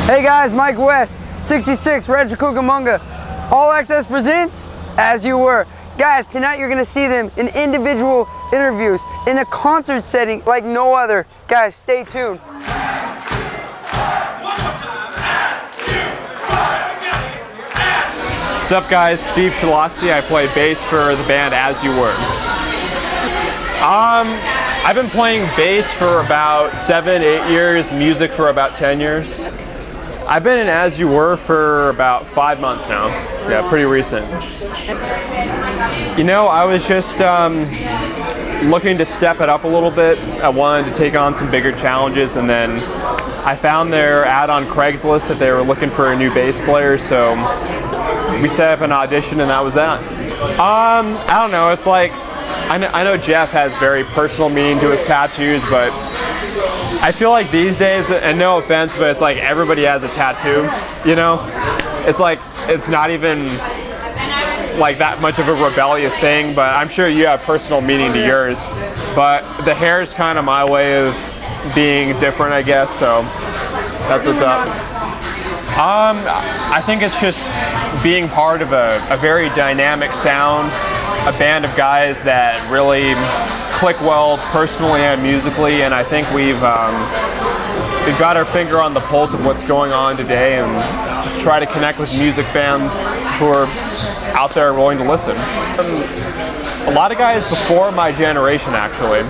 Hey guys, Mike West, 66, Rancho, Cucamonga. All Access presents As You Were. Guys, tonight you're gonna see them in individual interviews, in a concert setting like no other. Guys, stay tuned. What's up guys, Steve Scilasi. I play bass for the band As You Were. I've been playing bass for about 7-8 years, music for about 10 years. I've been in As You Were for about 5 months now. Yeah, pretty recent. You know, I was just looking to step it up a little bit. I wanted to take on some bigger challenges, and then I found their ad on Craigslist that they were looking for a new bass player, so we set up an audition and that was that. I don't know, it's like, I know Jeff has very personal meaning to his tattoos, but I feel like these days, and no offense, but it's like everybody has a tattoo, you know? It's like, it's not even like that much of a rebellious thing, but I'm sure you have personal meaning to yours. But the hair is kind of my way of being different, I guess, so that's what's up. I think it's just being part of a very dynamic sound, a band of guys that really click well personally and musically, and I think we've got our finger on the pulse of what's going on today and just try to connect with music fans who are out there willing to listen. A lot of guys before my generation actually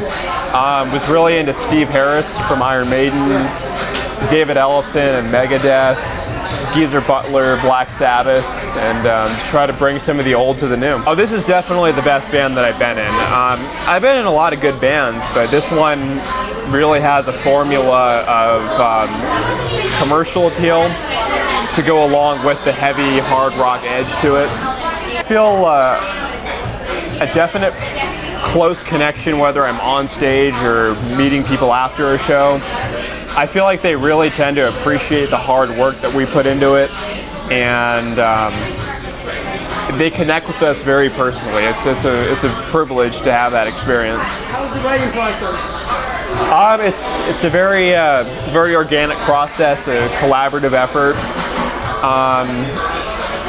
was really into Steve Harris from Iron Maiden, David Ellefson and Megadeth, Geezer Butler, Black Sabbath, and just try to bring some of the old to the new. Oh, this is definitely the best band that I've been in. I've been in a lot of good bands, but this one really has a formula of commercial appeal to go along with the heavy hard rock edge to it. I feel a definite close connection whether I'm on stage or meeting people after a show. I feel like they really tend to appreciate the hard work that we put into it, and they connect with us very personally. It's a privilege to have that experience. How was the writing process? It's a very organic process, a collaborative effort.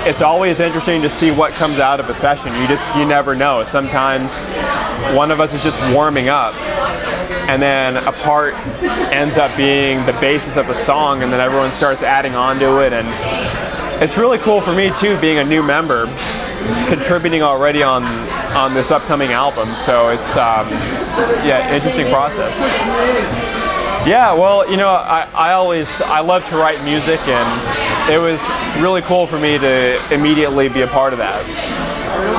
It's always interesting to see what comes out of a session. You never know. Sometimes one of us is just warming up, and then a part ends up being the basis of a song, and then everyone starts adding on to it. And it's really cool for me too, being a new member, contributing already on this upcoming album. So it's yeah, interesting process. Yeah, well, you know, I love to write music, and it was really cool for me to immediately be a part of that,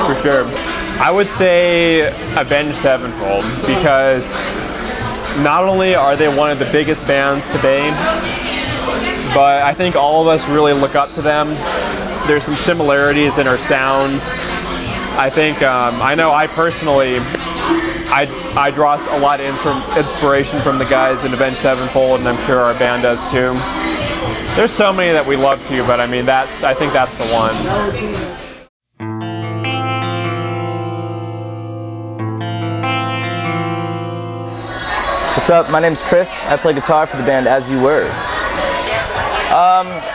for sure. I would say Avenged Sevenfold, because not only are they one of the biggest bands today, but I think all of us really look up to them. There's some similarities in our sounds. I think, I know I personally, I draw a lot of inspiration from the guys in Avenged Sevenfold, and I'm sure our band does too. There's so many that we love to, but I mean, I think that's the one. What's up? My name's Chris. I play guitar for the band As You Were.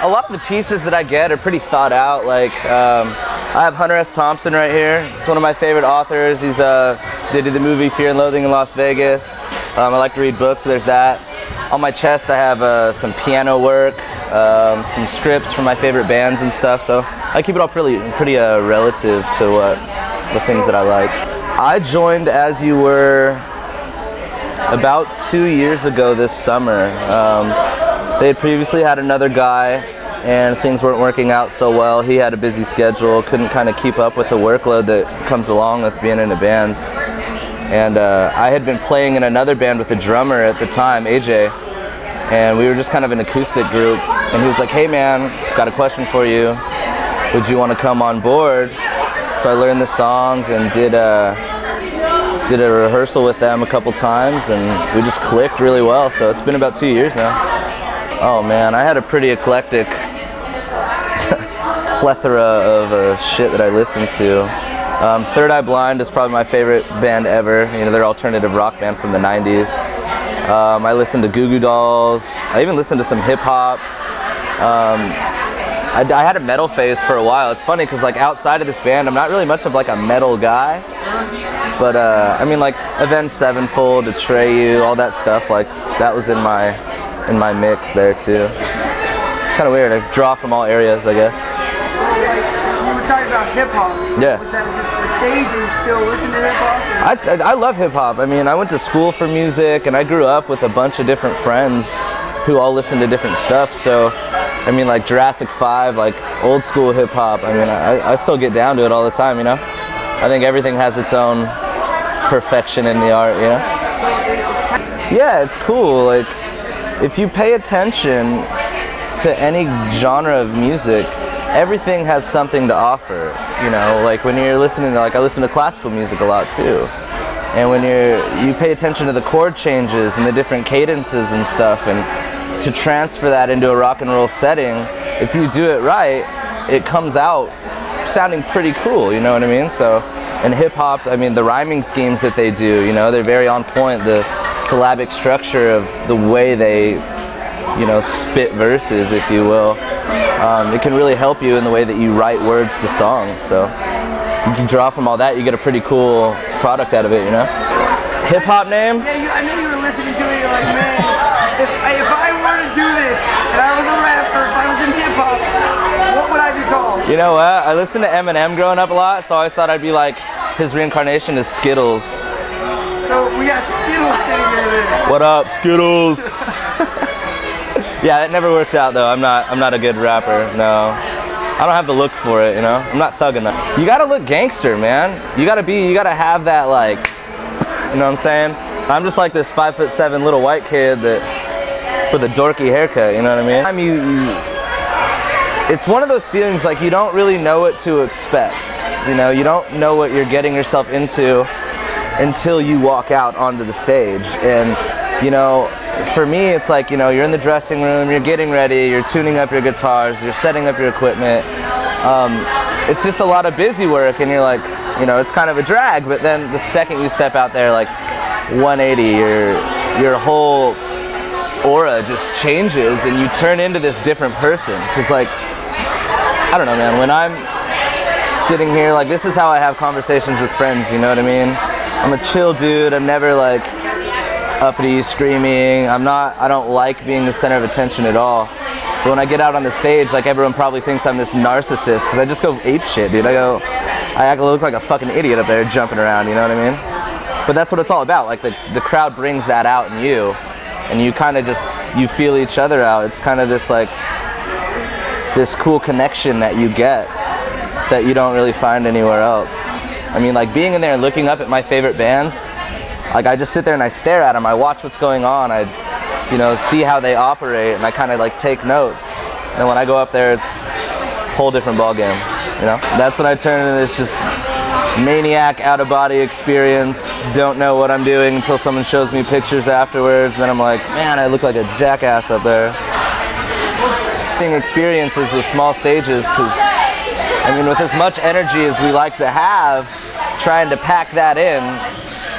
A lot of the pieces that I get are pretty thought out. Like, I have Hunter S. Thompson right here. He's one of my favorite authors. He did the movie Fear and Loathing in Las Vegas. I like to read books, so there's that. On my chest I have some piano work, some scripts from my favorite bands and stuff, so I keep it all pretty relative to the things that I like. I joined As You Were about 2 years ago this summer. They had previously had another guy, and things weren't working out so well. He had a busy schedule, couldn't kind of keep up with the workload that comes along with being in a band. And I had been playing in another band with a drummer at the time, AJ, and we were just kind of an acoustic group. And he was like, "Hey man, got a question for you. Would you want to come on board?" So I learned the songs and did a rehearsal with them a couple times, and we just clicked really well. So it's been about 2 years now. Oh man, I had a pretty eclectic plethora of shit that I listened to. Third Eye Blind is probably my favorite band ever. You know, they're an alternative rock band from the 90s. I listened to Goo Goo Dolls. I even listened to some hip hop. I had a metal phase for a while. It's funny because like outside of this band, I'm not really much of like a metal guy. But I mean, like Avenged Sevenfold, Atreyu, all that stuff, like that was in my mix there too. It's kind of weird. I draw from all areas, I guess. So like, you were talking about hip hop. Yeah. Was that just the stage, or you still listen to hip hop? I love hip hop. I mean, I went to school for music, and I grew up with a bunch of different friends who all listen to different stuff. So, I mean, like Jurassic 5, like old school hip hop. I mean, I still get down to it all the time, you know? I think everything has its own perfection in the art, you know? Yeah, it's cool. Like, if you pay attention to any genre of music, everything has something to offer, you know? Like when you're listening to, like I listen to classical music a lot too. And when you pay attention to the chord changes and the different cadences and stuff, and to transfer that into a rock and roll setting, if you do it right, it comes out sounding pretty cool, you know what I mean? So in hip hop, I mean, the rhyming schemes that they do, you know, they're very on point. The syllabic structure of the way they, you know, spit verses, if you will, it can really help you in the way that you write words to songs. So you can draw from all that, you get a pretty cool product out of it, you know? Hip hop name? Yeah, I know you were listening to it, you're like, man, if I were to do this, and I was a rapper, if I was in hip hop, what would I be called? You know what? I listened to Eminem growing up a lot, so I always thought I'd be like, his reincarnation is Skittles. So we got Skittles sitting there. What up, Skittles? Yeah, it never worked out though. I'm not a good rapper, no. I don't have the look for it, you know? I'm not thug enough. You gotta look gangster, man. You gotta have that, like, you know what I'm saying? I'm just like this 5'7" little white kid that with a dorky haircut, you know what I mean? It's one of those feelings like you don't really know what to expect. You know, you don't know what you're getting yourself into until you walk out onto the stage. And, you know, for me, it's like, you know, you're in the dressing room, you're getting ready, you're tuning up your guitars, you're setting up your equipment. It's just a lot of busy work, and you're like, you know, it's kind of a drag, but then the second you step out there, like 180, your whole aura just changes and you turn into this different person. Because, like, I don't know, man, when I'm sitting here, like, this is how I have conversations with friends, you know what I mean? I'm a chill dude, I'm never like uppity, screaming. I don't like being the center of attention at all. But when I get out on the stage, like, everyone probably thinks I'm this narcissist, because I just go ape shit, dude. I look like a fucking idiot up there jumping around, you know what I mean? But that's what it's all about. Like, the crowd brings that out in you, and you kind of just, you feel each other out. It's kind of this, like, this cool connection that you get that you don't really find anywhere else. I mean, like, being in there and looking up at my favorite bands, like, I just sit there and I stare at them, I watch what's going on, I, you know, see how they operate, and I kind of, like, take notes. And when I go up there, it's a whole different ballgame, you know? That's when I turn into this just maniac out-of-body experience, don't know what I'm doing until someone shows me pictures afterwards, and then I'm like, man, I look like a jackass up there. Experiences with small stages, because, I mean, with as much energy as we like to have, trying to pack that in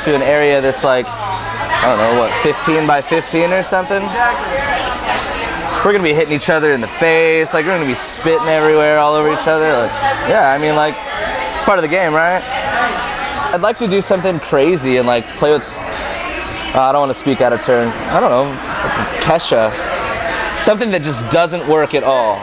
to an area that's like, I don't know, what, 15 by 15 or something? Exactly. We're gonna be hitting each other in the face, like, we're gonna be spitting everywhere, all over each other. Like, yeah, I mean, like, it's part of the game, right? I'd like to do something crazy and, like, play with, I don't want to speak out of turn, I don't know, Kesha. Something that just doesn't work at all.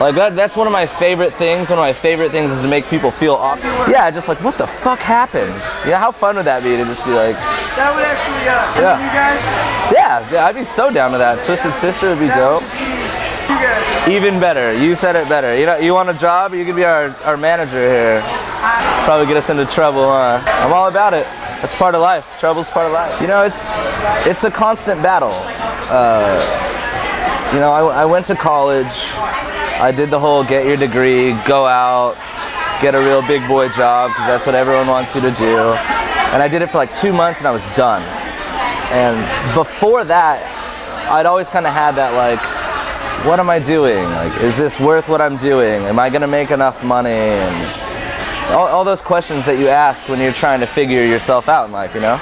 Like, that's one of my favorite things. One of my favorite things is to make people feel awkward. Yeah, just like, what the fuck happened? You know, how fun would that be to just be like... That would actually, yeah. You guys? Yeah, I'd be so down with that. Twisted Sister would be dope. You guys. Even better. You said it better. You know, you want a job? You could be our manager here. Probably get us into trouble, huh? I'm all about it. That's part of life. Trouble's part of life. You know, it's a constant battle. You know, I went to college, I did the whole get your degree, go out, get a real big boy job, because that's what everyone wants you to do. And I did it for like 2 months and I was done. And before that, I'd always kind of had that, like, what am I doing? Like, is this worth what I'm doing? Am I gonna make enough money? And all those questions that you ask when you're trying to figure yourself out in life, you know?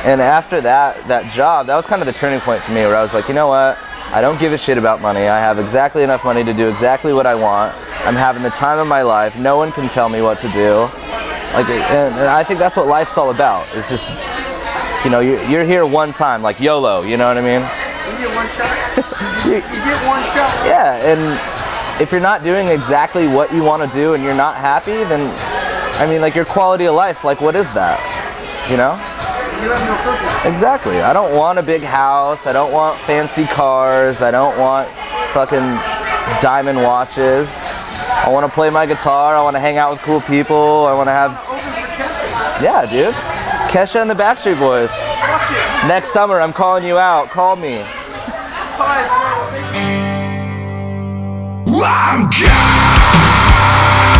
And after that job, that was kind of the turning point for me, where I was like, you know what? I don't give a shit about money. I have exactly enough money to do exactly what I want. I'm having the time of my life. No one can tell me what to do. Like, and I think that's what life's all about. It's just, you know, you're here one time, like YOLO, you know what I mean? You get one shot. you get one shot. Yeah, and if you're not doing exactly what you want to do and you're not happy, then, I mean, like, your quality of life, like, what is that? You know? You have no purpose. Exactly. I don't want a big house. I don't want fancy cars. I don't want fucking diamond watches. I want to play my guitar. I want to hang out with cool people. I want to have... Yeah, dude. Kesha and the Backstreet Boys. Next summer, I'm calling you out. Call me. I'm God.